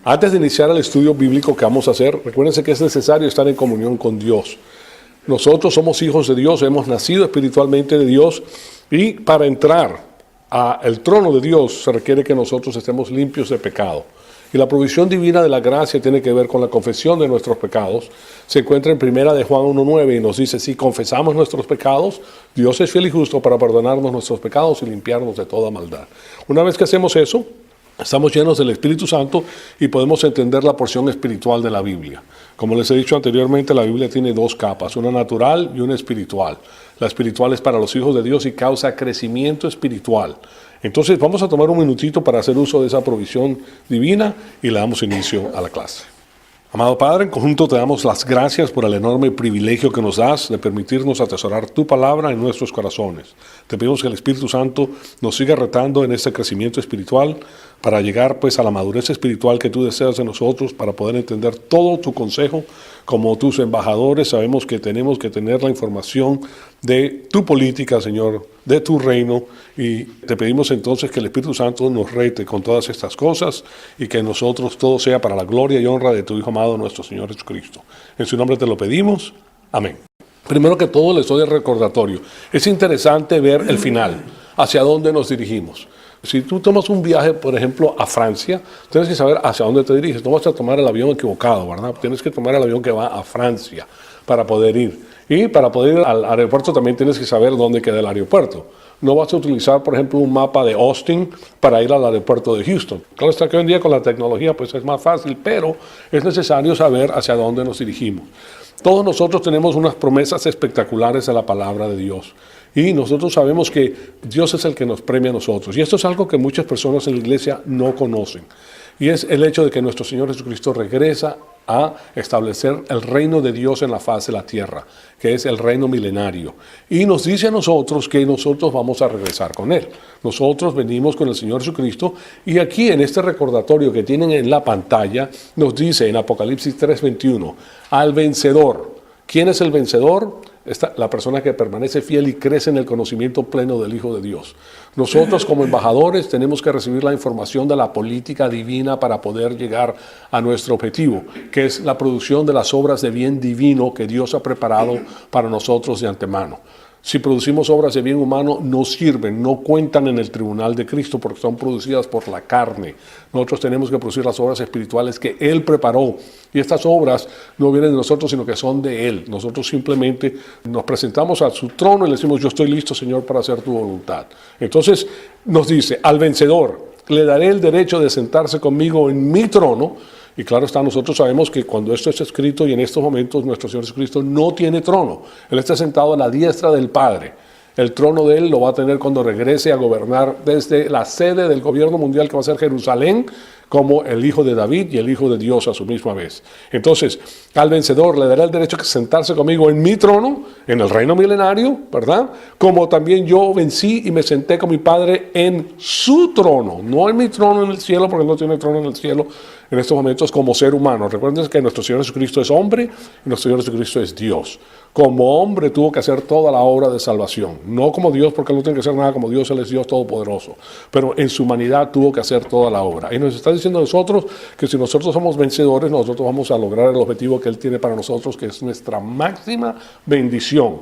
Antes de iniciar el estudio bíblico que vamos a hacer, recuérdense que es necesario estar en comunión con Dios. Nosotros somos hijos de Dios, hemos nacido espiritualmente de Dios y para entrar al trono de Dios se requiere que nosotros estemos limpios de pecado. Y la provisión divina de la gracia tiene que ver con la confesión de nuestros pecados. Se encuentra en 1 de Juan 1:9 y nos dice, si confesamos nuestros pecados, Dios es fiel y justo para perdonarnos nuestros pecados y limpiarnos de toda maldad. Una vez que hacemos eso, estamos llenos del Espíritu Santo y podemos entender la porción espiritual de la Biblia. Como les he dicho anteriormente, la Biblia tiene dos capas, una natural y una espiritual. La espiritual es para los hijos de Dios y causa crecimiento espiritual. Entonces vamos a tomar un minutito para hacer uso de esa provisión divina y le damos inicio a la clase. Amado Padre, en conjunto te damos las gracias por el enorme privilegio que nos das de permitirnos atesorar tu palabra en nuestros corazones. Te pedimos que el Espíritu Santo nos siga retando en este crecimiento espiritual para llegar pues a la madurez espiritual que tú deseas de nosotros, para poder entender todo tu consejo. Como tus embajadores sabemos que tenemos que tener la información de tu política, Señor, de tu reino, y te pedimos entonces que el Espíritu Santo nos rete con todas estas cosas y que nosotros todo sea para la gloria y honra de tu Hijo amado, nuestro Señor Jesucristo. En su nombre te lo pedimos. Amén. Primero que todo les doy el recordatorio. Es interesante ver el final, hacia dónde nos dirigimos. Si tú tomas un viaje, por ejemplo, a Francia, tienes que saber hacia dónde te diriges. No vas a tomar el avión equivocado, ¿verdad? Tienes que tomar el avión que va a Francia para poder ir. Y para poder ir al aeropuerto también tienes que saber dónde queda el aeropuerto. No vas a utilizar, por ejemplo, un mapa de Austin para ir al aeropuerto de Houston. Claro está que hoy en día con la tecnología pues es más fácil, pero es necesario saber hacia dónde nos dirigimos. Todos nosotros tenemos unas promesas espectaculares de la palabra de Dios. Y nosotros sabemos que Dios es el que nos premia a nosotros. Y esto es algo que muchas personas en la iglesia no conocen. Y es el hecho de que nuestro Señor Jesucristo regresa a establecer el reino de Dios en la faz de la tierra, que es el reino milenario. Y nos dice a nosotros que nosotros vamos a regresar con Él. Nosotros venimos con el Señor Jesucristo y aquí en este recordatorio que tienen en la pantalla, nos dice en Apocalipsis 3:21, al vencedor. ¿Quién es el vencedor? La persona que permanece fiel y crece en el conocimiento pleno del Hijo de Dios. Nosotros como embajadores tenemos que recibir la información de la política divina para poder llegar a nuestro objetivo, que es la producción de las obras de bien divino que Dios ha preparado para nosotros de antemano. Si producimos obras de bien humano, no sirven, no cuentan en el tribunal de Cristo porque son producidas por la carne. Nosotros tenemos que producir las obras espirituales que Él preparó. Y estas obras no vienen de nosotros, sino que son de Él. Nosotros simplemente nos presentamos a su trono y le decimos, yo estoy listo, Señor, para hacer tu voluntad. Entonces nos dice, al vencedor le daré el derecho de sentarse conmigo en mi trono. Y claro está, nosotros sabemos que cuando esto está escrito y en estos momentos nuestro Señor Jesucristo no tiene trono. Él está sentado a la diestra del Padre. El trono de Él lo va a tener cuando regrese a gobernar desde la sede del gobierno mundial que va a ser Jerusalén, como el Hijo de David y el Hijo de Dios a su misma vez. Entonces, al vencedor le daré el derecho de sentarse conmigo en mi trono, en el reino milenario, ¿verdad? Como también yo vencí y me senté con mi Padre en su trono, no en mi trono en el cielo, porque Él no tiene trono en el cielo en estos momentos como ser humano. Recuerden que nuestro Señor Jesucristo es hombre y nuestro Señor Jesucristo es Dios. Como hombre tuvo que hacer toda la obra de salvación, no como Dios, porque Él no tiene que hacer nada como Dios, Él es Dios todopoderoso, pero en su humanidad tuvo que hacer toda la obra. Y nos está diciendo a nosotros que si nosotros somos vencedores, nosotros vamos a lograr el objetivo que Él tiene para nosotros, que es nuestra máxima bendición.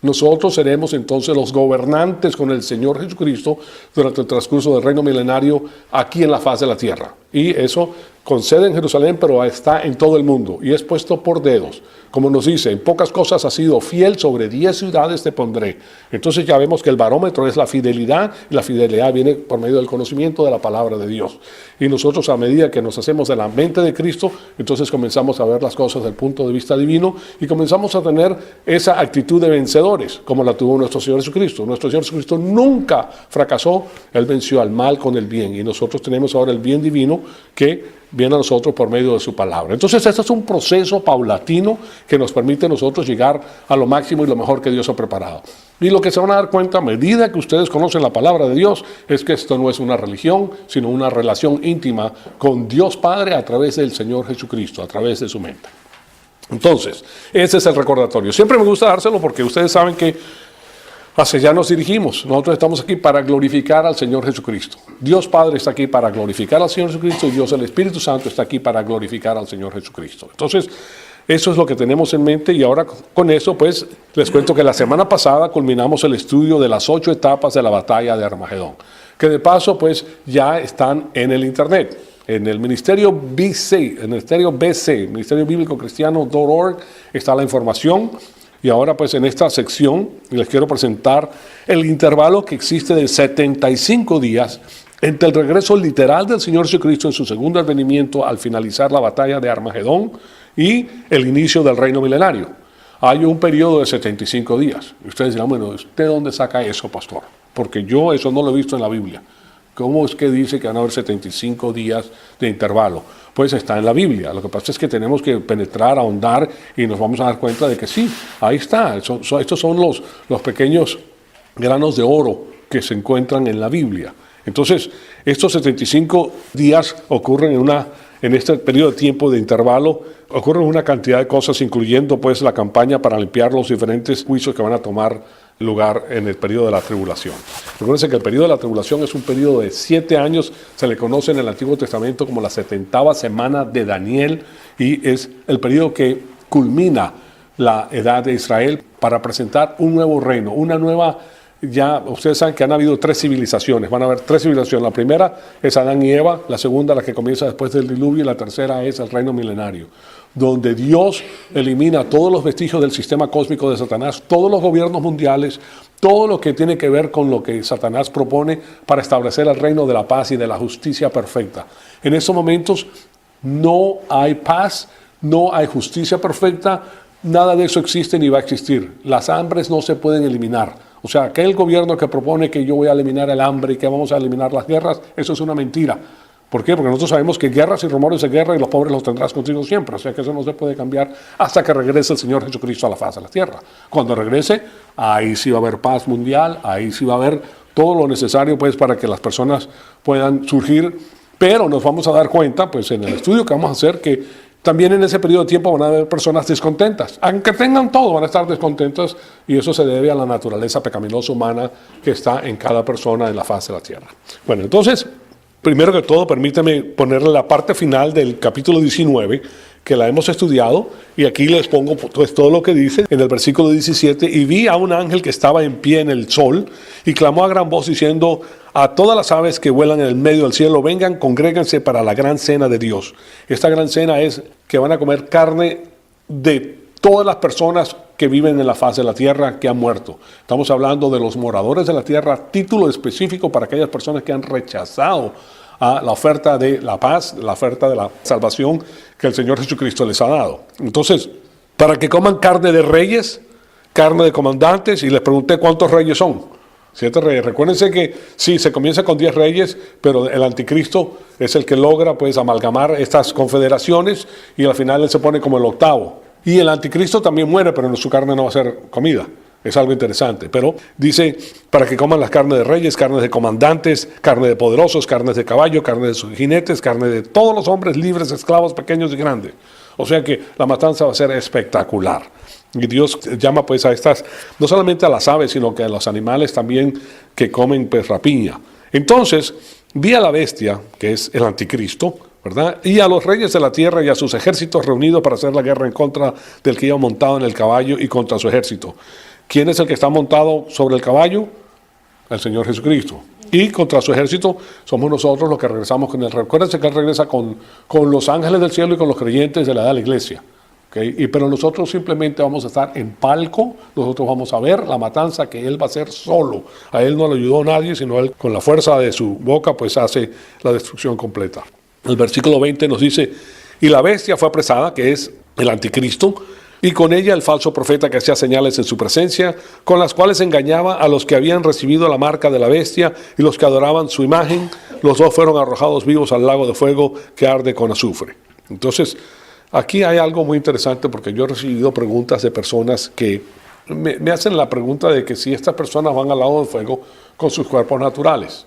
Nosotros seremos entonces los gobernantes con el Señor Jesucristo durante el transcurso del reino milenario aquí en la faz de la tierra. Y eso con sede en Jerusalén, pero está en todo el mundo y es puesto por dedos. Como nos dice, en pocas cosas has sido fiel, sobre 10 ciudades te pondré. Entonces ya vemos que el barómetro es la fidelidad, y la fidelidad viene por medio del conocimiento de la palabra de Dios. Y nosotros, a medida que nos hacemos de la mente de Cristo, entonces comenzamos a ver las cosas desde el punto de vista divino y comenzamos a tener esa actitud de vencedores, como la tuvo nuestro Señor Jesucristo. Nuestro Señor Jesucristo nunca fracasó, Él venció al mal con el bien, y nosotros tenemos ahora el bien divino que viene a nosotros por medio de su palabra. Entonces este es un proceso paulatino que nos permite a nosotros llegar a lo máximo y lo mejor que Dios ha preparado. Y lo que se van a dar cuenta a medida que ustedes conocen la palabra de Dios es que esto no es una religión, sino una relación íntima con Dios Padre a través del Señor Jesucristo, a través de su mente. Entonces, ese es el recordatorio. Siempre me gusta dárselo porque ustedes saben que Hacia allá nos dirigimos. Nosotros estamos aquí para glorificar al Señor Jesucristo. Dios Padre está aquí para glorificar al Señor Jesucristo y Dios el Espíritu Santo está aquí para glorificar al Señor Jesucristo. Entonces, eso es lo que tenemos en mente y ahora con eso, pues, les cuento que la semana pasada culminamos el estudio de las 8 etapas de la batalla de Armagedón, que de paso, pues, ya están en el Internet. En el Ministerio BC, el Ministerio BC, Ministerio Bíblico Cristiano.org, está la información. Y ahora pues en esta sección les quiero presentar el intervalo que existe de 75 días entre el regreso literal del Señor Jesucristo en su segundo advenimiento al finalizar la batalla de Armagedón y el inicio del reino milenario. Hay un periodo de 75 días. Y ustedes dirán, bueno, ¿usted dónde saca eso, pastor? Porque yo eso no lo he visto en la Biblia. ¿Cómo es que dice que van a haber 75 días de intervalo? Pues está en la Biblia. Lo que pasa es que tenemos que penetrar, ahondar y nos vamos a dar cuenta de que sí, ahí está. Estos son los pequeños granos de oro que se encuentran en la Biblia. Entonces, estos 75 días ocurren en este periodo de tiempo de intervalo, ocurren una cantidad de cosas, incluyendo pues la campaña para limpiar los diferentes juicios que van a tomar lugar en el periodo de la tribulación. Recuerden que el periodo de la tribulación es un periodo de 7 años, se le conoce en el Antiguo Testamento como la 70ª semana de Daniel y es el periodo que culmina la edad de Israel para presentar un nuevo reino, una nueva. Ya ustedes saben que han habido 3 civilizaciones, van a haber 3 civilizaciones. La primera es Adán y Eva, la segunda la que comienza después del diluvio y la tercera es el reino milenario, donde Dios elimina todos los vestigios del sistema cósmico de Satanás, todos los gobiernos mundiales, todo lo que tiene que ver con lo que Satanás propone para establecer el reino de la paz y de la justicia perfecta. En estos momentos no hay paz, no hay justicia perfecta, nada de eso existe ni va a existir. Las hambres no se pueden eliminar. O sea, aquel gobierno que propone que yo voy a eliminar el hambre y que vamos a eliminar las guerras, eso es una mentira. ¿Por qué? Porque nosotros sabemos que guerras y rumores de guerra y los pobres los tendrás contigo siempre. O sea que eso no se puede cambiar hasta que regrese el Señor Jesucristo a la faz de la tierra. Cuando regrese, ahí sí va a haber paz mundial, ahí sí va a haber todo lo necesario pues para que las personas puedan surgir. Pero nos vamos a dar cuenta, pues en el estudio que vamos a hacer, que también en ese periodo de tiempo van a haber personas descontentas. Aunque tengan todo, van a estar descontentas y eso se debe a la naturaleza pecaminosa humana que está en cada persona en la faz de la tierra. Bueno, entonces, primero que todo, permíteme ponerle la parte final del capítulo 19, que la hemos estudiado, y aquí les pongo pues, todo lo que dice en el versículo 17, y vi a un ángel que estaba en pie en el sol, y clamó a gran voz diciendo, a todas las aves que vuelan en el medio del cielo, vengan, congréguense para la gran cena de Dios. Esta gran cena es que van a comer carne de todas las personas que viven en la faz de la tierra que han muerto. Estamos hablando de los moradores de la tierra, título específico para aquellas personas que han rechazado a la oferta de la paz, la oferta de la salvación que el Señor Jesucristo les ha dado. Entonces, para que coman carne de reyes, carne de comandantes, y les pregunté cuántos reyes son. 7 reyes. Recuérdense que sí, se comienza con 10 reyes, pero el anticristo es el que logra pues amalgamar estas confederaciones y al final él se pone como el 8º. Y el anticristo también muere, pero su carne no va a ser comida. Es algo interesante, pero dice, para que coman las carnes de reyes, carnes de comandantes, carne de poderosos, carnes de caballo, carne de sus jinetes, carne de todos los hombres libres, esclavos, pequeños y grandes. O sea que la matanza va a ser espectacular. Y Dios llama pues a estas, no solamente a las aves, sino que a los animales también que comen pues rapiña. Entonces, vi a la bestia, que es el anticristo, ¿verdad? Y a los reyes de la tierra y a sus ejércitos reunidos para hacer la guerra en contra del que iba montado en el caballo y contra su ejército. ¿Quién es el que está montado sobre el caballo? El Señor Jesucristo. Y contra su ejército somos nosotros los que regresamos con él. Recuérdense que él regresa con los ángeles del cielo y con los creyentes de la edad de la iglesia. ¿Okay? Pero nosotros simplemente vamos a estar en palco, nosotros vamos a ver la matanza que él va a hacer solo. A él no le ayudó nadie, sino él con la fuerza de su boca pues hace la destrucción completa. El versículo 20 nos dice, y la bestia fue apresada, que es el anticristo, y con ella el falso profeta que hacía señales en su presencia, con las cuales engañaba a los que habían recibido la marca de la bestia y los que adoraban su imagen. Los dos fueron arrojados vivos al lago de fuego que arde con azufre. Entonces, aquí hay algo muy interesante porque yo he recibido preguntas de personas que me hacen la pregunta de que si estas personas van al lago de fuego con sus cuerpos naturales,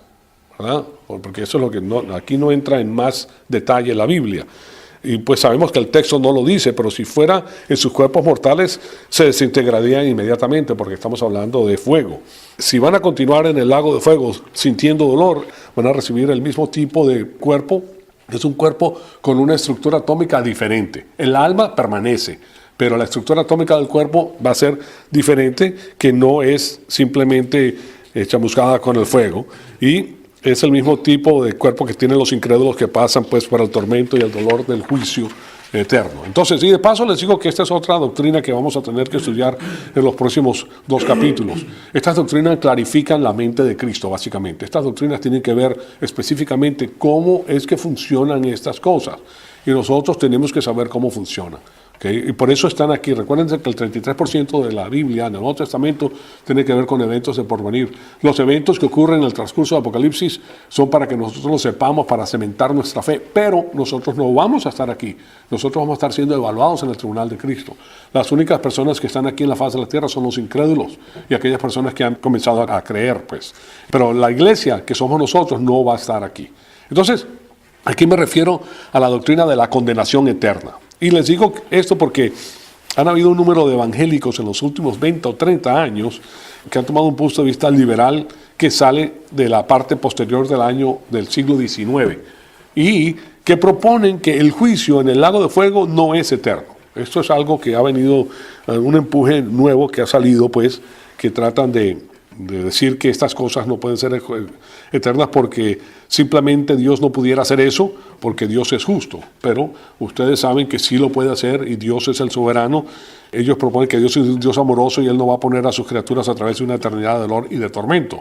¿verdad? Porque eso es lo que aquí no entra en más detalle la Biblia. Y pues sabemos que el texto no lo dice, pero si fuera en sus cuerpos mortales, se desintegrarían inmediatamente, porque estamos hablando de fuego. Si van a continuar en el lago de fuego sintiendo dolor, van a recibir el mismo tipo de cuerpo. Es un cuerpo con una estructura atómica diferente. El alma permanece, pero la estructura atómica del cuerpo va a ser diferente, que no es simplemente chamuscada con el fuego. Y es el mismo tipo de cuerpo que tienen los incrédulos que pasan pues por el tormento y el dolor del juicio eterno. Entonces, y de paso les digo que esta es otra doctrina que vamos a tener que estudiar en los próximos 2 capítulos. Estas doctrinas clarifican la mente de Cristo, básicamente. Estas doctrinas tienen que ver específicamente cómo es que funcionan estas cosas. Y nosotros tenemos que saber cómo funcionan. ¿Okay? Y por eso están aquí. Recuerden que el 33% de la Biblia en el Nuevo Testamento tiene que ver con eventos de porvenir. Los eventos que ocurren en el transcurso de Apocalipsis son para que nosotros lo sepamos, para cementar nuestra fe, pero nosotros no vamos a estar aquí. Nosotros vamos a estar siendo evaluados en el tribunal de Cristo. Las únicas personas que están aquí en la faz de la tierra son los incrédulos y aquellas personas que han comenzado a creer, pues. Pero la iglesia, que somos nosotros, no va a estar aquí. Entonces, aquí me refiero a la doctrina de la condenación eterna. Y les digo esto porque han habido un número de evangélicos en los últimos 20 o 30 años que han tomado un punto de vista liberal que sale de la parte posterior del siglo XIX y que proponen que el juicio en el lago de fuego no es eterno. Esto es algo que ha venido, un empuje nuevo que ha salido, pues, que tratan de decir que estas cosas no pueden ser eternas porque simplemente Dios no pudiera hacer eso, porque Dios es justo. Pero ustedes saben que sí lo puede hacer y Dios es el soberano. Ellos proponen que Dios es un Dios amoroso y Él no va a poner a sus criaturas a través de una eternidad de dolor y de tormento.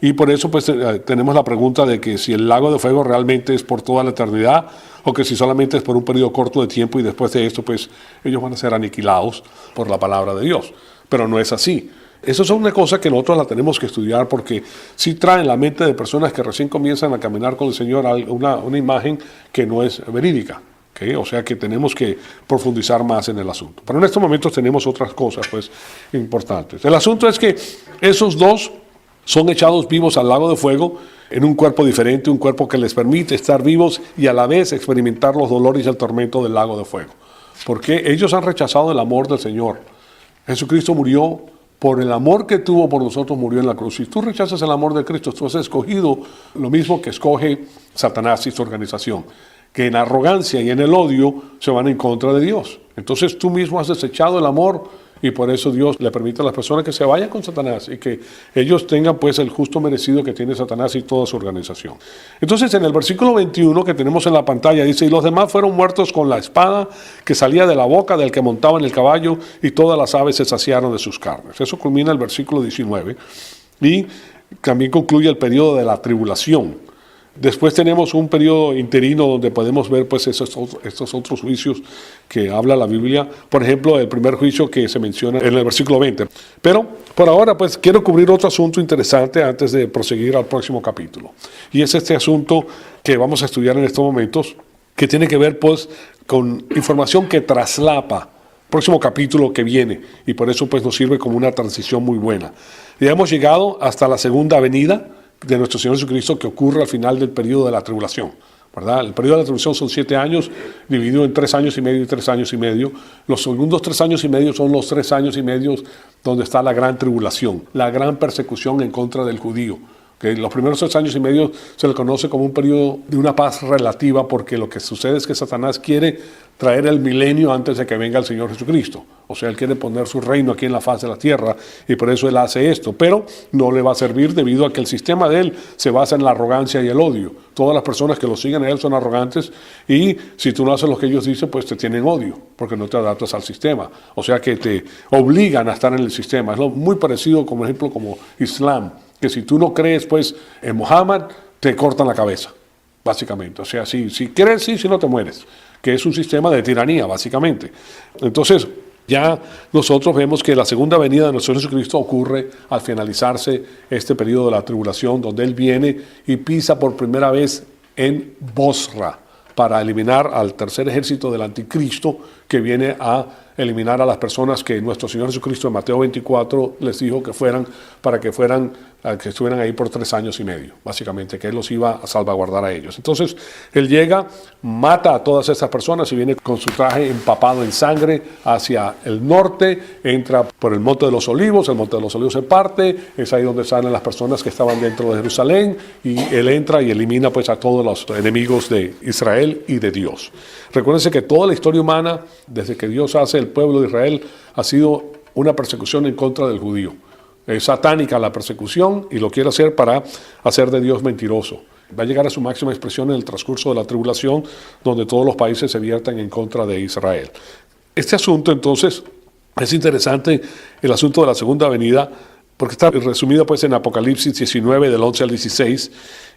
Y por eso pues tenemos la pregunta de que si el lago de fuego realmente es por toda la eternidad o que si solamente es por un periodo corto de tiempo y después de esto pues ellos van a ser aniquilados por la palabra de Dios. Pero no es así. Eso es una cosa que nosotros la tenemos que estudiar porque sí trae en la mente de personas que recién comienzan a caminar con el Señor una imagen que no es verídica. ¿Okay? O sea que tenemos que profundizar más en el asunto. Pero en estos momentos tenemos otras cosas pues importantes. El asunto es que esos dos son echados vivos al lago de fuego en un cuerpo diferente, un cuerpo que les permite estar vivos y a la vez experimentar los dolores y el tormento del lago de fuego. Porque ellos han rechazado el amor del Señor. Jesucristo murió por el amor que tuvo por nosotros, murió en la cruz. Si tú rechazas el amor de Cristo, tú has escogido lo mismo que escoge Satanás y su organización, que en arrogancia y en el odio se van en contra de Dios. Entonces tú mismo has desechado el amor y por eso Dios le permite a las personas que se vayan con Satanás y que ellos tengan pues el justo merecido que tiene Satanás y toda su organización. Entonces en el versículo 21 que tenemos en la pantalla dice: y los demás fueron muertos con la espada que salía de la boca del que montaba en el caballo y todas las aves se saciaron de sus carnes. Eso culmina el versículo 19 y también concluye el periodo de la tribulación. Después tenemos un periodo interino donde podemos ver pues estos otros juicios que habla la Biblia. Por ejemplo, el primer juicio que se menciona en el versículo 20. Pero por ahora pues quiero cubrir otro asunto interesante antes de proseguir al próximo capítulo. Y es este asunto que vamos a estudiar en estos momentos, que tiene que ver pues con información que traslapa el próximo capítulo que viene. Y por eso pues nos sirve como una transición muy buena. Ya hemos llegado hasta la segunda venida de nuestro Señor Jesucristo, que ocurre al final del periodo de la tribulación, ¿verdad? El periodo de la tribulación son 7 años, dividido en 3 años y medio y 3 años y medio. Los segundos 3 años y medio son los 3 años y medio donde está la gran tribulación, la gran persecución en contra del judío. ¿Okay? Los primeros 3 años y medio se le conoce como un periodo de una paz relativa, porque lo que sucede es que Satanás quiere traer el milenio antes de que venga el Señor Jesucristo. O sea, Él quiere poner su reino aquí en la faz de la tierra y por eso Él hace esto. Pero no le va a servir debido a que el sistema de Él se basa en la arrogancia y el odio. Todas las personas que lo siguen a Él son arrogantes y si tú no haces lo que ellos dicen, pues te tienen odio porque no te adaptas al sistema. O sea que te obligan a estar en el sistema. Es muy parecido, como ejemplo, como Islam, que si tú no crees pues en Muhammad, te cortan la cabeza, básicamente. O sea, si crees, sí, si no te mueres, que es un sistema de tiranía, básicamente. Entonces, ya nosotros vemos que la segunda venida de nuestro Jesucristo ocurre al finalizarse este periodo de la tribulación, donde Él viene y pisa por primera vez en Bosra para eliminar al tercer ejército del anticristo que viene a eliminar a las personas que nuestro Señor Jesucristo en Mateo 24 les dijo que fueran, para que estuvieran ahí por 3 años y medio, básicamente, que Él los iba a salvaguardar a ellos. Entonces, Él llega, mata a todas esas personas y viene con su traje empapado en sangre hacia el norte, entra por el Monte de los Olivos, el Monte de los Olivos se parte, es ahí donde salen las personas que estaban dentro de Jerusalén, y Él entra y elimina pues a todos los enemigos de Israel y de Dios. Recuérdense que toda la historia humana, desde que Dios hace el pueblo de Israel, ha sido una persecución en contra del judío. Es satánica la persecución y lo quiere hacer para hacer de Dios mentiroso. Va a llegar a su máxima expresión en el transcurso de la tribulación, donde todos los países se viertan en contra de Israel. Este asunto, entonces, es interesante, el asunto de la segunda venida, porque está resumido pues en Apocalipsis 19, del 11 al 16,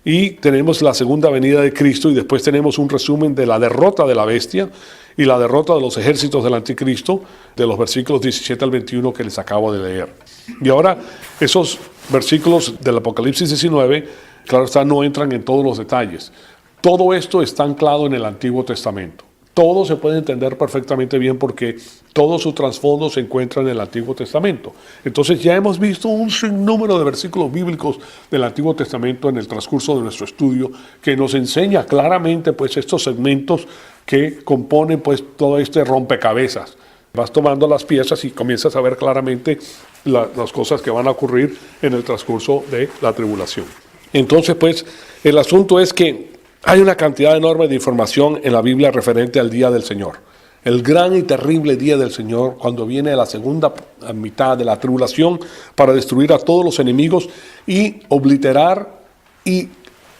y tenemos la segunda venida de Cristo, y después tenemos un resumen de la derrota de la bestia y la derrota de los ejércitos del anticristo, de los versículos 17 al 21 que les acabo de leer. Y ahora, esos versículos del Apocalipsis 19, claro está, no entran en todos los detalles. Todo esto está anclado en el Antiguo Testamento. Todo se puede entender perfectamente bien porque todo su trasfondo se encuentra en el Antiguo Testamento. Entonces ya hemos visto un sinnúmero de versículos bíblicos del Antiguo Testamento en el transcurso de nuestro estudio que nos enseña claramente pues estos segmentos que componen pues todo este rompecabezas. Vas tomando las piezas y comienzas a ver claramente las cosas que van a ocurrir en el transcurso de la tribulación. Entonces pues el asunto es que hay una cantidad enorme de información en la Biblia referente al día del Señor. El gran y terrible día del Señor, cuando viene la segunda mitad de la tribulación para destruir a todos los enemigos y obliterar y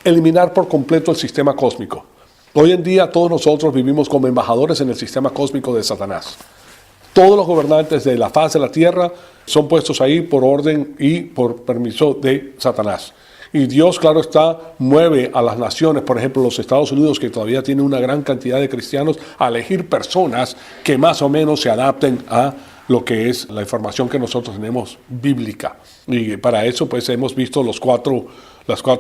eliminar por completo el sistema cósmico. Hoy en día todos nosotros vivimos como embajadores en el sistema cósmico de Satanás. Todos los gobernantes de la faz de la tierra son puestos ahí por orden y por permiso de Satanás. Y Dios, claro está, mueve a las naciones, por ejemplo los Estados Unidos, que todavía tiene una gran cantidad de cristianos, a elegir personas que más o menos se adapten a lo que es la información que nosotros tenemos bíblica. Y para eso pues hemos visto las cuatro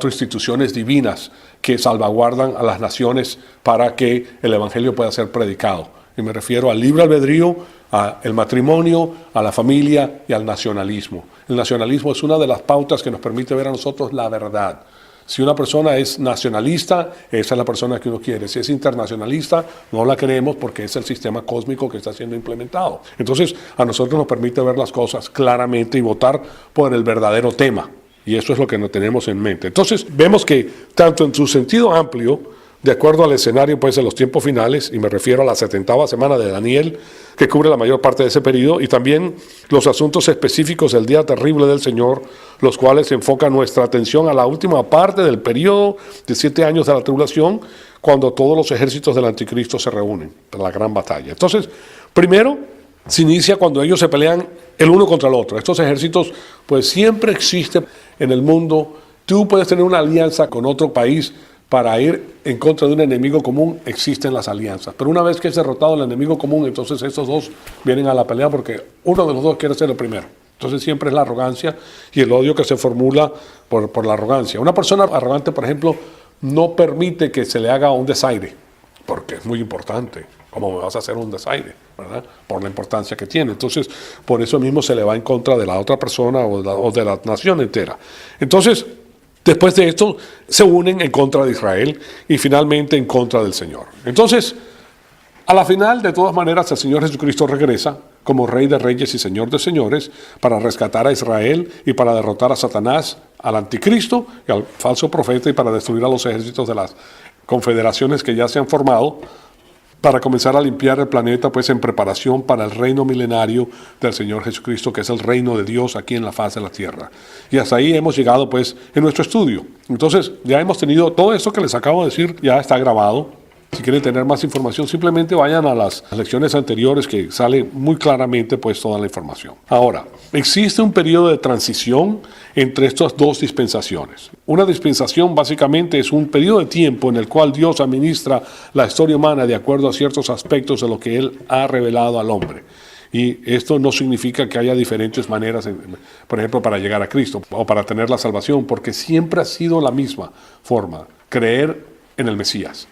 instituciones divinas que salvaguardan a las naciones para que el evangelio pueda ser predicado. Y me refiero al libre albedrío, al matrimonio, a la familia y al nacionalismo. El nacionalismo es una de las pautas que nos permite ver a nosotros la verdad. Si una persona es nacionalista, esa es la persona que uno quiere. Si es internacionalista, no la queremos porque es el sistema cósmico que está siendo implementado. Entonces, a nosotros nos permite ver las cosas claramente y votar por el verdadero tema. Y eso es lo que no tenemos en mente. Entonces, vemos que tanto en su sentido amplio, de acuerdo al escenario pues, de los tiempos finales, y me refiero a la 70ª semana de Daniel, que cubre la mayor parte de ese periodo, y también los asuntos específicos del día terrible del Señor, los cuales enfocan nuestra atención a la última parte del periodo de 7 años de la tribulación, cuando todos los ejércitos del anticristo se reúnen para la gran batalla. Entonces, primero se inicia cuando ellos se pelean el uno contra el otro. Estos ejércitos pues siempre existen en el mundo. Tú puedes tener una alianza con otro país para ir en contra de un enemigo común, existen las alianzas. Pero una vez que es derrotado el enemigo común, entonces estos dos vienen a la pelea porque uno de los dos quiere ser el primero. Entonces siempre es la arrogancia y el odio que se formula por la arrogancia. Una persona arrogante, por ejemplo, no permite que se le haga un desaire, porque es muy importante. ¿Cómo me vas a hacer un desaire? ¿Verdad? Por la importancia que tiene. Entonces, por eso mismo se le va en contra de la otra persona o de la nación entera. Entonces, después de esto, se unen en contra de Israel y finalmente en contra del Señor. Entonces, a la final, de todas maneras, el Señor Jesucristo regresa como Rey de Reyes y Señor de Señores para rescatar a Israel y para derrotar a Satanás, al anticristo y al falso profeta y para destruir a los ejércitos de las confederaciones que ya se han formado para comenzar a limpiar el planeta pues en preparación para el reino milenario del Señor Jesucristo, que es el reino de Dios aquí en la faz de la tierra. Y hasta ahí hemos llegado pues en nuestro estudio. Entonces ya hemos tenido todo esto que les acabo de decir, ya está grabado. Si quieren tener más información, simplemente vayan a las lecciones anteriores que sale muy claramente pues toda la información. Ahora, existe un periodo de transición entre estas dos dispensaciones. Una dispensación básicamente es un periodo de tiempo en el cual Dios administra la historia humana de acuerdo a ciertos aspectos de lo que Él ha revelado al hombre. Y esto no significa que haya diferentes maneras, por ejemplo, para llegar a Cristo o para tener la salvación, porque siempre ha sido la misma forma, creer en el Mesías.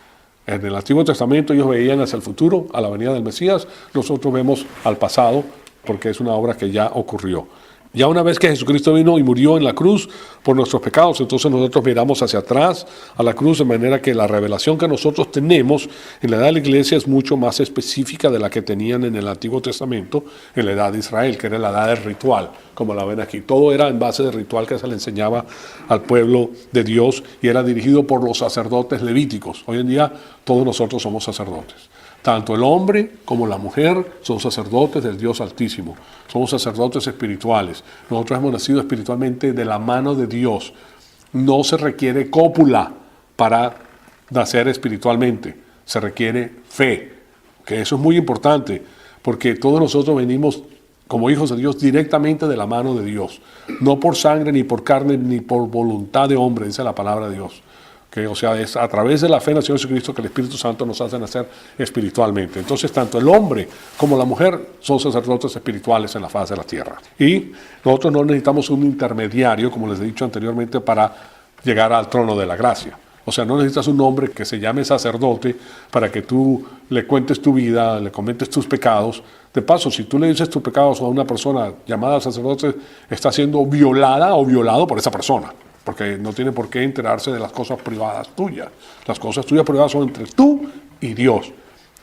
En el Antiguo Testamento ellos veían hacia el futuro, a la venida del Mesías. Nosotros vemos al pasado, porque es una obra que ya ocurrió. Ya una vez que Jesucristo vino y murió en la cruz por nuestros pecados, entonces nosotros miramos hacia atrás a la cruz, de manera que la revelación que nosotros tenemos en la edad de la iglesia es mucho más específica de la que tenían en el Antiguo Testamento, en la edad de Israel, que era la edad del ritual, como la ven aquí. Todo era en base de ritual que se le enseñaba al pueblo de Dios y era dirigido por los sacerdotes levíticos. Hoy en día todos nosotros somos sacerdotes. Tanto el hombre como la mujer son sacerdotes del Dios Altísimo. Somos sacerdotes espirituales. Nosotros hemos nacido espiritualmente de la mano de Dios. No se requiere cópula para nacer espiritualmente. Se requiere fe. Que eso es muy importante, porque todos nosotros venimos como hijos de Dios directamente de la mano de Dios. No por sangre, ni por carne, ni por voluntad de hombre, dice la palabra de Dios. O sea, es a través de la fe en el Señor Jesucristo que el Espíritu Santo nos hace nacer espiritualmente. Entonces, tanto el hombre como la mujer son sacerdotes espirituales en la faz de la tierra. Y nosotros no necesitamos un intermediario, como les he dicho anteriormente, para llegar al trono de la gracia. O sea, no necesitas un hombre que se llame sacerdote para que tú le cuentes tu vida, le comentes tus pecados. De paso, si tú le dices tus pecados a una persona llamada sacerdote, está siendo violada o violado por esa persona, porque no tiene por qué enterarse de las cosas privadas tuyas. Las cosas tuyas privadas son entre tú y Dios.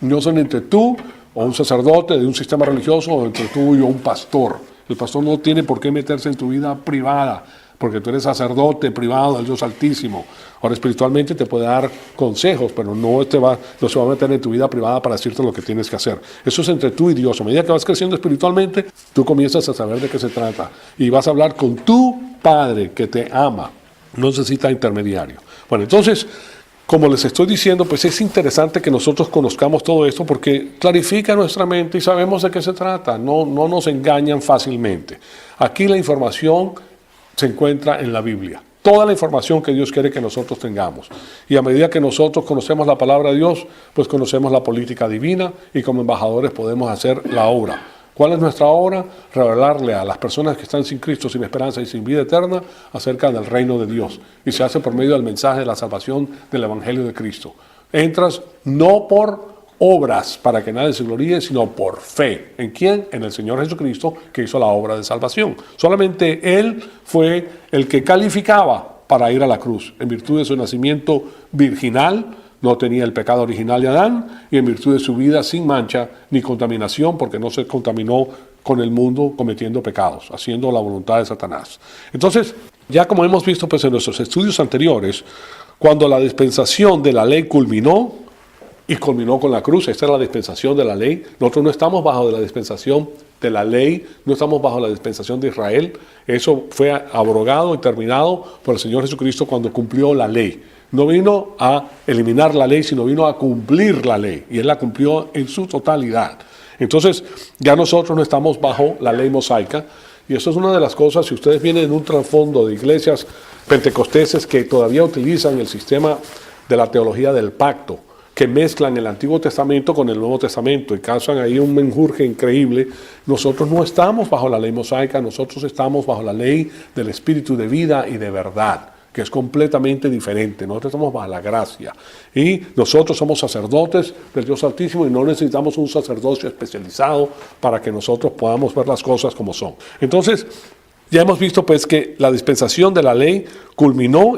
No son entre tú o un sacerdote de un sistema religioso o entre tú y un pastor. El pastor no tiene por qué meterse en tu vida privada, porque tú eres sacerdote privado del Dios Altísimo. Ahora, espiritualmente te puede dar consejos, pero no se va a meter en tu vida privada para decirte lo que tienes que hacer. Eso es entre tú y Dios. A medida que vas creciendo espiritualmente, tú comienzas a saber de qué se trata y vas a hablar con tu Padre que te ama. No necesita intermediario. Bueno, entonces, como les estoy diciendo, pues es interesante que nosotros conozcamos todo esto porque clarifica nuestra mente y sabemos de qué se trata. No nos engañan fácilmente. Aquí la información se encuentra en la Biblia. Toda la información que Dios quiere que nosotros tengamos. Y a medida que nosotros conocemos la palabra de Dios, pues conocemos la política divina y como embajadores podemos hacer la obra. ¿Cuál es nuestra obra? Revelarle a las personas que están sin Cristo, sin esperanza y sin vida eterna acerca del reino de Dios. Y se hace por medio del mensaje de la salvación del Evangelio de Cristo. Entras no por obras para que nadie se gloríe, sino por fe. ¿En quién? En el Señor Jesucristo, que hizo la obra de salvación. Solamente Él fue el que calificaba para ir a la cruz. En virtud de su nacimiento virginal, no tenía el pecado original de Adán, y en virtud de su vida sin mancha ni contaminación, porque no se contaminó con el mundo cometiendo pecados, haciendo la voluntad de Satanás. Entonces, ya como hemos visto pues en nuestros estudios anteriores, cuando la dispensación de la ley culminó, y culminó con la cruz, esta es la dispensación de la ley. Nosotros no estamos bajo de la dispensación de la ley, no estamos bajo la dispensación de Israel. Eso fue abrogado y terminado por el Señor Jesucristo cuando cumplió la ley. No vino a eliminar la ley, sino vino a cumplir la ley. Y Él la cumplió en su totalidad. Entonces, ya nosotros no estamos bajo la ley mosaica. Y eso es una de las cosas, si ustedes vienen en un trasfondo de iglesias pentecosteses que todavía utilizan el sistema de la teología del pacto, que mezclan el Antiguo Testamento con el Nuevo Testamento y causan ahí un menjurje increíble. Nosotros no estamos bajo la ley mosaica, nosotros estamos bajo la ley del Espíritu de vida y de verdad, que es completamente diferente. Nosotros estamos bajo la gracia y nosotros somos sacerdotes del Dios Altísimo y no necesitamos un sacerdocio especializado para que nosotros podamos ver las cosas como son. Entonces, ya hemos visto pues que la dispensación de la ley culminó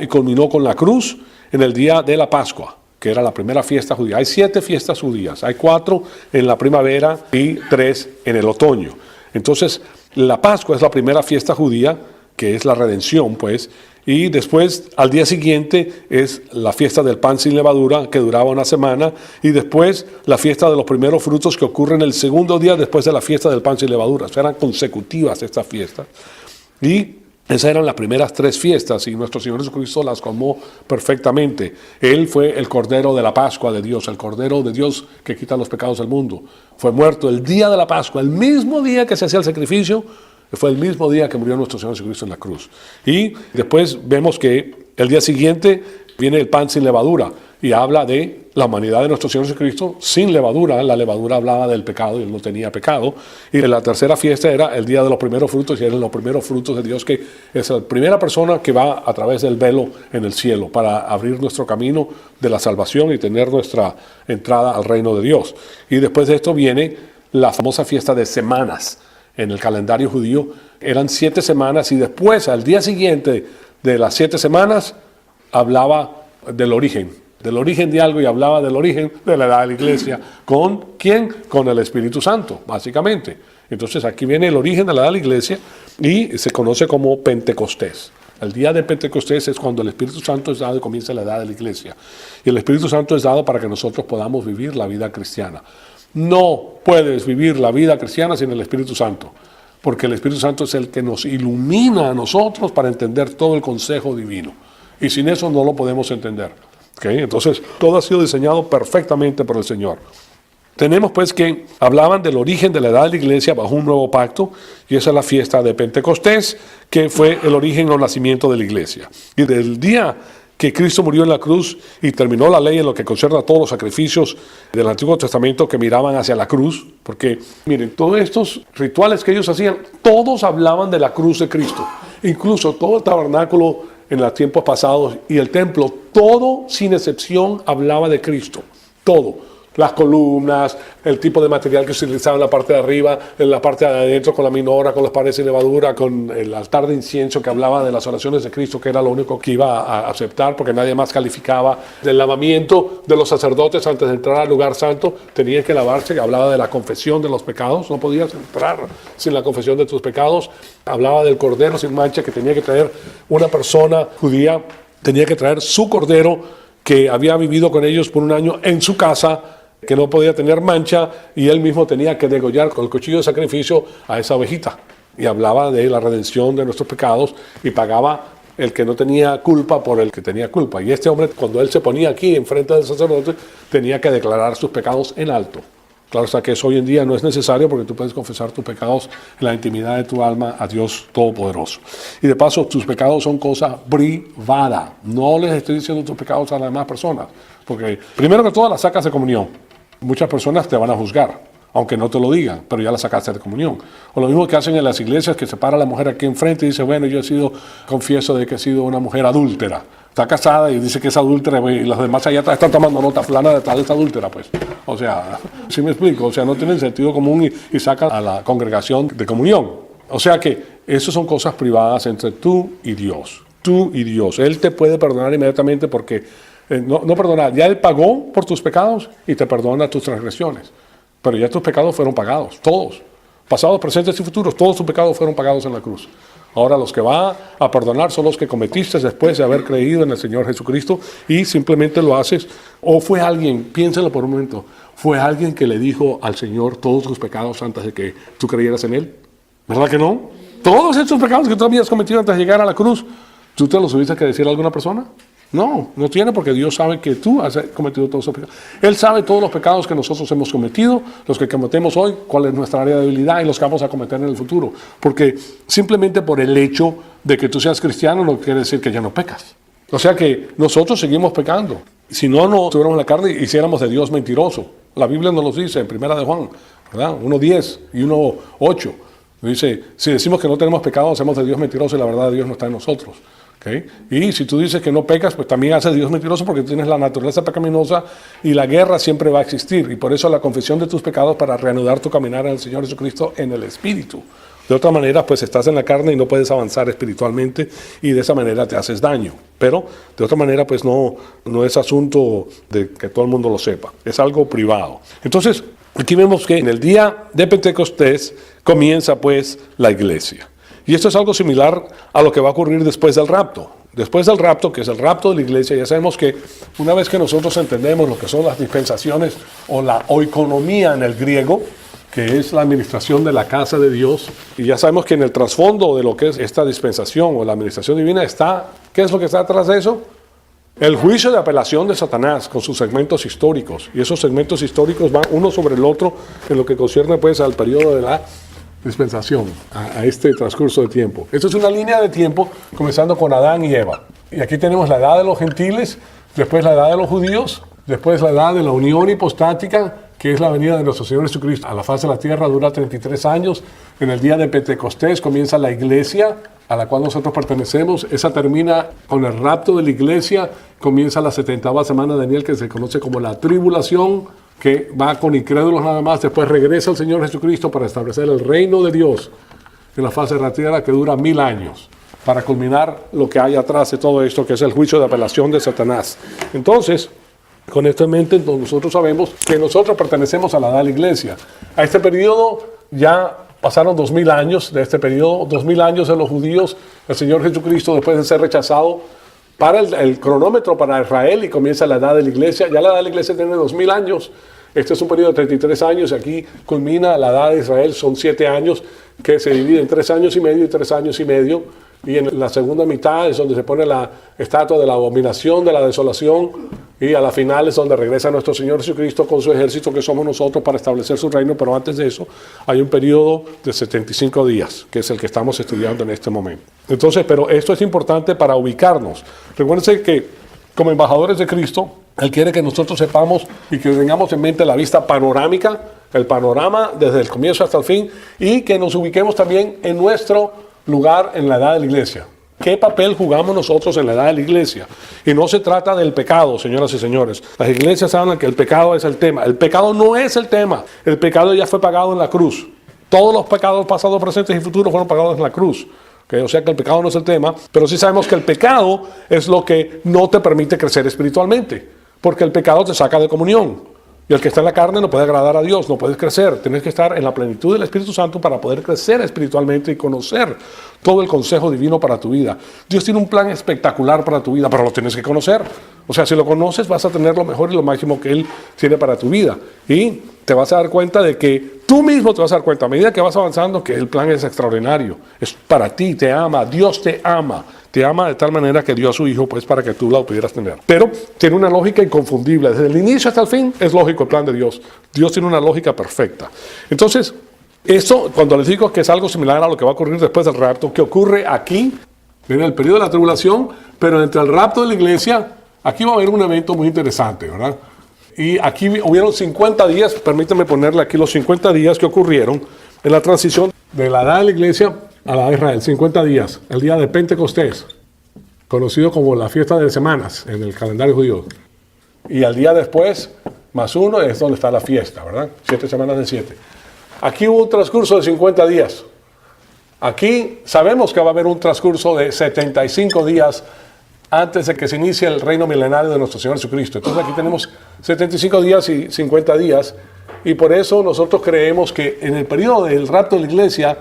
con la cruz en el día de la Pascua, que era la primera fiesta judía. Hay 7 fiestas judías, hay 4 en la primavera y 3 en el otoño. Entonces, la Pascua es la primera fiesta judía, que es la redención, pues, y después, al día siguiente, es la fiesta del pan sin levadura, que duraba una semana, y después la fiesta de los primeros frutos, que ocurre en el segundo día después de la fiesta del pan sin levadura. O sea, eran consecutivas estas fiestas. Y esas eran las primeras 3 fiestas y nuestro Señor Jesucristo las colmó perfectamente. Él fue el Cordero de la Pascua de Dios, el Cordero de Dios que quita los pecados del mundo. Fue muerto el día de la Pascua, el mismo día que se hacía el sacrificio, fue el mismo día que murió nuestro Señor Jesucristo en la cruz. Y después vemos que el día siguiente viene el pan sin levadura. y habla de la humanidad de nuestro Señor Jesucristo sin levadura. La levadura hablaba del pecado y Él no tenía pecado. Y la tercera fiesta era el día de los primeros frutos, y eran los primeros frutos de Dios, que es la primera persona que va a través del velo en el cielo para abrir nuestro camino de la salvación y tener nuestra entrada al reino de Dios. Y después de esto viene la famosa fiesta de semanas. En el calendario judío eran 7 semanas, y después, al día siguiente de las 7 semanas, hablaba del origen de algo, y hablaba del origen de la edad de la iglesia. ¿Con quién? Con el Espíritu Santo, básicamente. Entonces aquí viene el origen de la edad de la iglesia, y se conoce como Pentecostés. El día de Pentecostés es cuando el Espíritu Santo es dado y comienza la edad de la iglesia. Y el Espíritu Santo es dado para que nosotros podamos vivir la vida cristiana. No puedes vivir la vida cristiana sin el Espíritu Santo, porque el Espíritu Santo es el que nos ilumina a nosotros para entender todo el consejo divino. Y sin eso no lo podemos entender. ¿Okay? Entonces, todo ha sido diseñado perfectamente por el Señor. Tenemos pues que hablaban del origen de la edad de la iglesia bajo un nuevo pacto, y esa es la fiesta de Pentecostés, que fue el origen o nacimiento de la iglesia. Y del día que Cristo murió en la cruz y terminó la ley en lo que concierne a todos los sacrificios del Antiguo Testamento que miraban hacia la cruz, porque miren, todos estos rituales que ellos hacían, todos hablaban de la cruz de Cristo. Incluso todo el tabernáculo en los tiempos pasados y el templo, todo sin excepción hablaba de Cristo, todo. Las columnas, el tipo de material que se utilizaba en la parte de arriba, en la parte de adentro, con la minora, con las paredes de levadura, con el altar de incienso que hablaba de las oraciones de Cristo, que era lo único que iba a aceptar, porque nadie más calificaba. Del lavamiento de los sacerdotes antes de entrar al lugar santo, tenían que lavarse, hablaba de la confesión de los pecados, no podías entrar sin la confesión de tus pecados. Hablaba del cordero sin mancha que tenía que traer una persona judía, tenía que traer su cordero que había vivido con ellos por un año en su casa, que no podía tener mancha, y él mismo tenía que degollar con el cuchillo de sacrificio a esa ovejita. Y hablaba de la redención de nuestros pecados, y pagaba el que no tenía culpa por el que tenía culpa. Y este hombre, cuando él se ponía aquí enfrente del sacerdote, tenía que declarar sus pecados en alto. Claro está que eso hoy en día no es necesario, porque tú puedes confesar tus pecados en la intimidad de tu alma a Dios Todopoderoso. Y de paso, tus pecados son cosa privada. No les estoy diciendo tus pecados a las demás personas, porque primero que todo las sacas de comunión. Muchas personas te van a juzgar, aunque no te lo digan, pero ya la sacaste de comunión. O lo mismo que hacen en las iglesias, que se para la mujer aquí enfrente y dice, bueno, confieso de que he sido una mujer adúltera. Está casada y dice que es adúltera, y los demás allá atrás están tomando nota, fulana de tal es adúltera, pues. O sea, ¿sí me explico? O sea, no tienen sentido común y sacan a la congregación de comunión. O sea que eso son cosas privadas entre tú y Dios. Tú y Dios. Él te puede perdonar inmediatamente porque... No perdonar, ya Él pagó por tus pecados y te perdona tus transgresiones, pero ya tus pecados fueron pagados, todos, pasados, presentes y futuros, todos tus pecados fueron pagados en la cruz. Ahora los que va a perdonar son los que cometiste después de haber creído en el Señor Jesucristo y simplemente lo haces. O fue alguien, piénsalo por un momento, fue alguien que le dijo al Señor todos tus pecados antes de que tú creyeras en Él. ¿Verdad que no? Todos estos pecados que tú habías cometido antes de llegar a la cruz, ¿tú te los tuviste que decir a alguna persona? No, no tiene, porque Dios sabe que tú has cometido todos esos pecados. Él sabe todos los pecados que nosotros hemos cometido, los que cometemos hoy, cuál es nuestra área de debilidad y los que vamos a cometer en el futuro. Porque simplemente por el hecho de que tú seas cristiano no quiere decir que ya no pecas. O sea que nosotros seguimos pecando. Si no tuviéramos la carne, hiciéramos de Dios mentiroso. La Biblia nos lo dice en 1 de Juan, ¿verdad? 1:10 y 1:8. Dice, si decimos que no tenemos pecado, hacemos de Dios mentiroso y la verdad de Dios no está en nosotros. ¿Okay? Y si tú dices que no pecas, pues también haces de Dios mentiroso, porque tienes la naturaleza pecaminosa y la guerra siempre va a existir. Y por eso la confesión de tus pecados para reanudar tu caminar en el Señor Jesucristo en el Espíritu. De otra manera, pues estás en la carne y no puedes avanzar espiritualmente y de esa manera te haces daño. Pero de otra manera, pues no es asunto de que todo el mundo lo sepa. Es algo privado. Entonces, aquí vemos que en el día de Pentecostés comienza pues la iglesia. Y esto es algo similar a lo que va a ocurrir después del rapto. Después del rapto, que es el rapto de la iglesia, ya sabemos que una vez que nosotros entendemos lo que son las dispensaciones o la oikonomía en el griego, que es la administración de la casa de Dios, y ya sabemos que en el trasfondo de lo que es esta dispensación o la administración divina está, ¿qué es lo que está detrás de eso? El juicio de apelación de Satanás con sus segmentos históricos. Y esos segmentos históricos van uno sobre el otro en lo que concierne pues al periodo de la dispensación, a este transcurso de tiempo. Esto es una línea de tiempo comenzando con Adán y Eva. Y aquí tenemos la edad de los gentiles, después la edad de los judíos, después la edad de la unión hipostática, que es la venida de nuestro Señor Jesucristo a la faz de la tierra, dura 33 años. En el día de Pentecostés comienza la iglesia a la cual nosotros pertenecemos. Esa termina con el rapto de la iglesia, comienza la 70ª semana de Daniel, que se conoce como la tribulación, que va con incrédulos nada más. Después regresa el Señor Jesucristo para establecer el reino de Dios en la faz de la tierra, que dura 1000 años, para culminar lo que hay atrás de todo esto, que es el juicio de apelación de Satanás. Entonces, con esto en mente, nosotros sabemos que nosotros pertenecemos a la edad de la iglesia. A este periodo ya pasaron 2000 años de este periodo, 2000 años de los judíos. El Señor Jesucristo, después de ser rechazado, para el cronómetro para Israel y comienza la edad de la iglesia. Ya la edad de la iglesia tiene 2000 años. Este es un periodo de 33 años y aquí culmina la edad de Israel. Son 7 años que se dividen en 3 años y medio y 3 años y medio. Y en la segunda mitad es donde se pone la estatua de la abominación, de la desolación, y a la final es donde regresa nuestro Señor Jesucristo con su ejército, que somos nosotros, para establecer su reino. Pero antes de eso hay un periodo de 75 días, que es el que estamos estudiando en este momento. Entonces, pero esto es importante para ubicarnos. Recuérdense que como embajadores de Cristo, Él quiere que nosotros sepamos y que tengamos en mente la vista panorámica, el panorama desde el comienzo hasta el fin, y que nos ubiquemos también en nuestro lugar en la edad de la iglesia. ¿Qué papel jugamos nosotros en la edad de la iglesia? Y no se trata del pecado, señoras y señores. Las iglesias hablan que el pecado es el tema. El pecado no es el tema. El pecado ya fue pagado en la cruz. Todos los pecados pasados, presentes y futuros fueron pagados en la cruz. ¿Okay? O sea que el pecado no es el tema, pero sí sabemos que el pecado es lo que no te permite crecer espiritualmente, porque el pecado te saca de comunión. Y el que está en la carne no puede agradar a Dios, no puedes crecer. Tienes que estar en la plenitud del Espíritu Santo para poder crecer espiritualmente y conocer todo el consejo divino para tu vida. Dios tiene un plan espectacular para tu vida, pero lo tienes que conocer. O sea, si lo conoces, vas a tener lo mejor y lo máximo que Él tiene para tu vida. Y te vas a dar cuenta de que tú mismo te vas a dar cuenta, a medida que vas avanzando, que el plan es extraordinario. Es para ti, te ama, Dios te ama. Te ama de tal manera que dio a su Hijo, pues, para que tú la pudieras tener. Pero tiene una lógica inconfundible. Desde el inicio hasta el fin es lógico el plan de Dios. Dios tiene una lógica perfecta. Entonces, eso, cuando les digo que es algo similar a lo que va a ocurrir después del rapto, que ocurre aquí, en el periodo de la tribulación, pero entre el rapto de la iglesia, aquí va a haber un evento muy interesante, ¿verdad? Y aquí hubieron 50 días, permítanme ponerle aquí los 50 días que ocurrieron en la transición de la edad de la iglesia a la de Israel. 50 días, el día de Pentecostés, conocido como la fiesta de semanas en el calendario judío. Y al día después, más uno, es donde está la fiesta, ¿verdad? 7 semanas de 7. Aquí hubo un transcurso de 50 días. Aquí sabemos que va a haber un transcurso de 75 días antes de que se inicie el reino milenario de nuestro Señor Jesucristo. Entonces aquí tenemos 75 días y 50 días. Y por eso nosotros creemos que en el periodo del rapto de la iglesia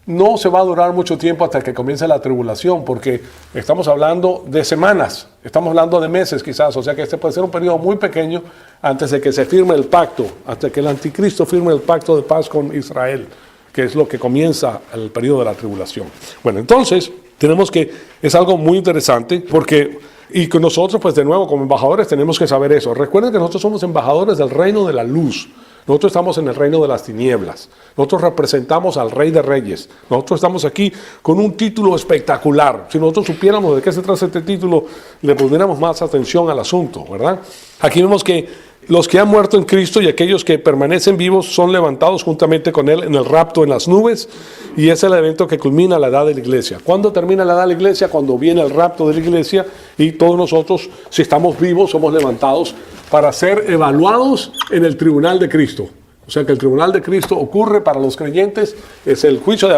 no se va a durar mucho tiempo hasta que comience la tribulación, porque estamos hablando de semanas, estamos hablando de meses quizás, o sea que este puede ser un periodo muy pequeño antes de que se firme el pacto, hasta que el anticristo firme el pacto de paz con Israel, que es lo que comienza el periodo de la tribulación. Bueno, entonces tenemos que, es algo muy interesante, porque, y con nosotros pues de nuevo como embajadores tenemos que saber eso. Recuerden que nosotros somos embajadores del reino de la luz. Nosotros estamos en el reino de las tinieblas. Nosotros representamos al Rey de Reyes. Nosotros estamos aquí con un título espectacular. Si nosotros supiéramos de qué se trata este título, le pondríamos más atención al asunto, ¿verdad? Aquí vemos que los que han muerto en Cristo y aquellos que permanecen vivos son levantados juntamente con Él en el rapto en las nubes, y es el evento que culmina la edad de la iglesia. ¿Cuándo termina la edad de la iglesia? Cuando viene el rapto de la iglesia y todos nosotros, si estamos vivos, somos levantados para ser evaluados en el tribunal de Cristo. O sea que el tribunal de Cristo ocurre para los creyentes, es el juicio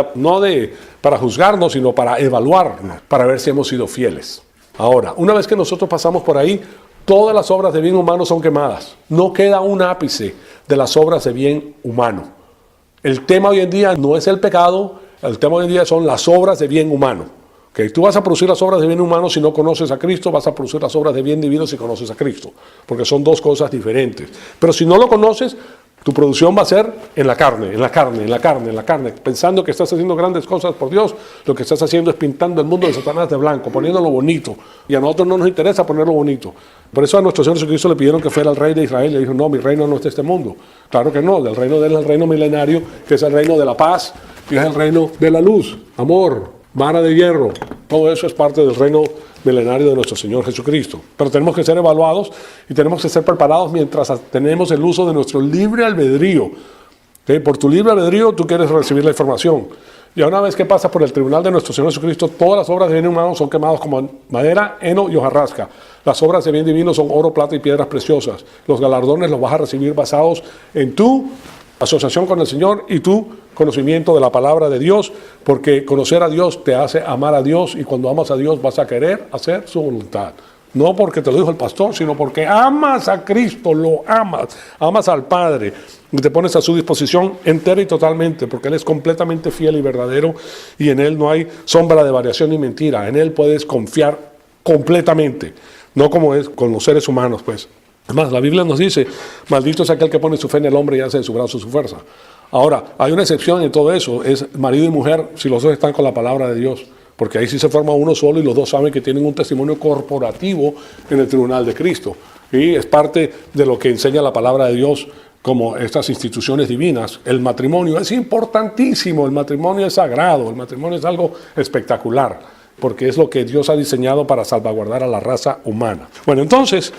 para juzgarnos, sino para evaluarnos, para ver si hemos sido fieles. Ahora, una vez que nosotros pasamos por ahí, todas las obras de bien humano son quemadas. No queda un ápice de las obras de bien humano. El tema hoy en día no es el pecado, el tema hoy en día son las obras de bien humano. Que tú vas a producir las obras de bien humano si no conoces a Cristo, vas a producir las obras de bien divino si conoces a Cristo, porque son dos cosas diferentes. Pero si no lo conoces, tu producción va a ser en la carne, pensando que estás haciendo grandes cosas por Dios. Lo que estás haciendo es pintando el mundo de Satanás de blanco, poniéndolo bonito, y a nosotros no nos interesa ponerlo bonito. Por eso a nuestro Señor Jesucristo le pidieron que fuera el rey de Israel, le dijo, no, mi reino no es de este mundo. Claro que no, el reino de él es el reino milenario, que es el reino de la paz, y es el reino de la luz, amor, vara de hierro. Todo eso es parte del reino milenario de nuestro Señor Jesucristo. Pero tenemos que ser evaluados y tenemos que ser preparados mientras tenemos el uso de nuestro libre albedrío. ¿Okay? Por tu libre albedrío tú quieres recibir la información. Y una vez que pasas por el tribunal de nuestro Señor Jesucristo, todas las obras de bien humano son quemadas como madera, heno y hojarasca. Las obras de bien divino son oro, plata y piedras preciosas. Los galardones los vas a recibir basados en tu asociación con el Señor y tu conocimiento de la palabra de Dios, porque conocer a Dios te hace amar a Dios, y cuando amas a Dios vas a querer hacer su voluntad. No porque te lo dijo el pastor, sino porque amas a Cristo, lo amas al Padre, y te pones a su disposición entera y totalmente, porque Él es completamente fiel y verdadero, y en Él no hay sombra de variación ni mentira. En Él puedes confiar completamente, no como es con los seres humanos, pues. Además, la Biblia nos dice, maldito es aquel que pone su fe en el hombre y hace de su brazo su fuerza. Ahora, hay una excepción en todo eso, es marido y mujer, si los dos están con la palabra de Dios. Porque ahí sí se forma uno solo y los dos saben que tienen un testimonio corporativo en el tribunal de Cristo. Y es parte de lo que enseña la palabra de Dios como estas instituciones divinas. El matrimonio es importantísimo, el matrimonio es sagrado, el matrimonio es algo espectacular, porque es lo que Dios ha diseñado para salvaguardar a la raza humana. Bueno, entonces,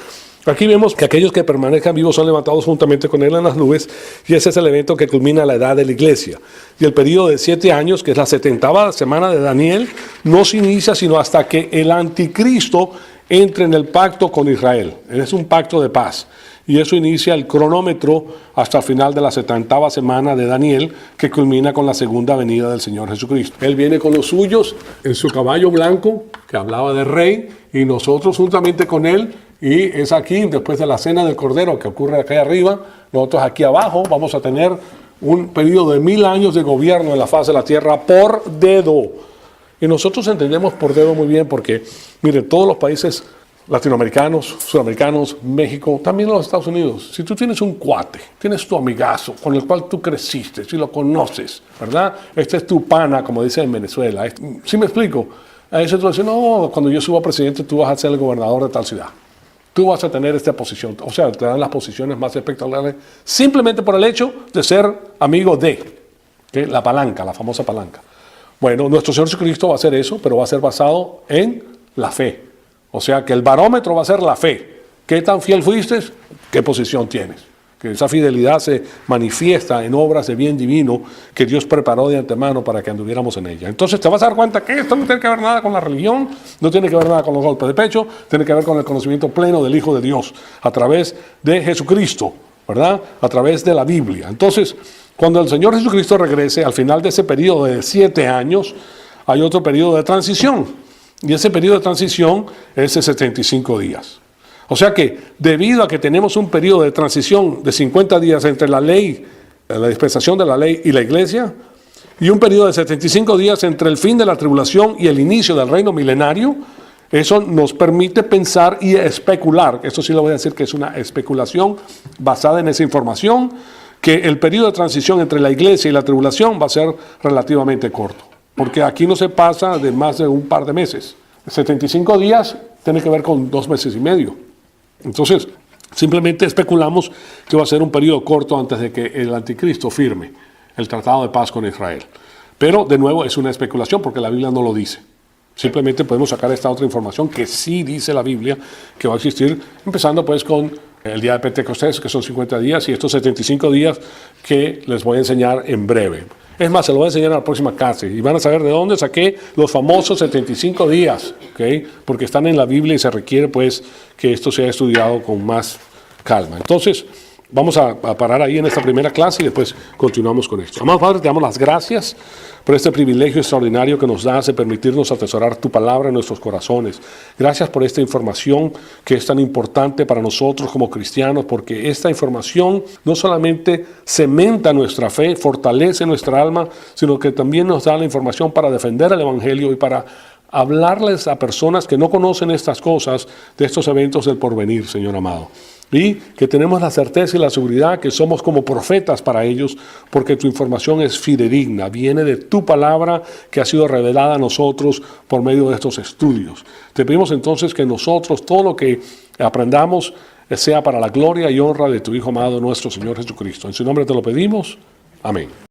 aquí vemos que aquellos que permanezcan vivos son levantados juntamente con Él en las nubes, y ese es el evento que culmina la edad de la iglesia. Y el periodo de 7 años, que es la 70ª semana de Daniel, no se inicia sino hasta que el anticristo entre en el pacto con Israel. Es un pacto de paz. Y eso inicia el cronómetro hasta el final de la 70ª semana de Daniel, que culmina con la segunda venida del Señor Jesucristo. Él viene con los suyos en su caballo blanco, que hablaba de rey, y nosotros juntamente con Él. Y es aquí, después de la cena del Cordero, que ocurre aquí arriba, nosotros aquí abajo vamos a tener un periodo de 1000 años de gobierno en la faz de la tierra por dedo. Y nosotros entendemos por dedo muy bien porque, miren, todos los países latinoamericanos, sudamericanos, México, también los Estados Unidos, si tú tienes un cuate, tienes tu amigazo con el cual tú creciste, si lo conoces, ¿verdad? Este es tu pana, como dicen en Venezuela. ¿Sí me explico? A eso tú dices, no, cuando yo suba presidente tú vas a ser el gobernador de tal ciudad. Tú vas a tener esta posición, o sea, te dan las posiciones más espectaculares simplemente por el hecho de ser amigo de, ¿okay? La palanca, la famosa palanca. Bueno, nuestro Señor Jesucristo va a hacer eso, pero va a ser basado en la fe. O sea, que el barómetro va a ser la fe. ¿Qué tan fiel fuiste? ¿Qué posición tienes? Que esa fidelidad se manifiesta en obras de bien divino que Dios preparó de antemano para que anduviéramos en ella. Entonces te vas a dar cuenta que esto no tiene que ver nada con la religión, no tiene que ver nada con los golpes de pecho, tiene que ver con el conocimiento pleno del Hijo de Dios a través de Jesucristo, ¿verdad? A través de la Biblia. Entonces, cuando el Señor Jesucristo regrese, al final de ese periodo de 7 años, hay otro periodo de transición. Y ese periodo de transición es de 75 días. O sea que, debido a que tenemos un periodo de transición de 50 días entre la ley, la dispensación de la ley y la iglesia, y un periodo de 75 días entre el fin de la tribulación y el inicio del reino milenario, eso nos permite pensar y especular. Esto sí lo voy a decir que es una especulación basada en esa información, que el periodo de transición entre la iglesia y la tribulación va a ser relativamente corto. Porque aquí no se pasa de más de un par de meses. 75 días tiene que ver con 2 meses y medio. Entonces, simplemente especulamos que va a ser un periodo corto antes de que el anticristo firme el tratado de paz con Israel. Pero, de nuevo, es una especulación porque la Biblia no lo dice. Simplemente podemos sacar esta otra información que sí dice la Biblia que va a existir, empezando pues con el día de Pentecostés, que son 50 días, y estos 75 días que les voy a enseñar en breve. Es más, se lo voy a enseñar en la próxima clase y van a saber de dónde saqué los famosos 75 días, ¿okay? Porque están en la Biblia y se requiere pues que esto sea estudiado con más calma. Entonces, vamos a parar ahí en esta primera clase y después continuamos con esto. Amado Padre, te damos las gracias por este privilegio extraordinario que nos das de permitirnos atesorar tu palabra en nuestros corazones. Gracias por esta información que es tan importante para nosotros como cristianos, porque esta información no solamente cementa nuestra fe, fortalece nuestra alma, sino que también nos da la información para defender el Evangelio y para hablarles a personas que no conocen estas cosas de estos eventos del porvenir, Señor amado. Y que tenemos la certeza y la seguridad que somos como profetas para ellos, porque tu información es fidedigna, viene de tu palabra que ha sido revelada a nosotros por medio de estos estudios. Te pedimos entonces que nosotros, todo lo que aprendamos, sea para la gloria y honra de tu Hijo amado, nuestro Señor Jesucristo. En su nombre te lo pedimos. Amén.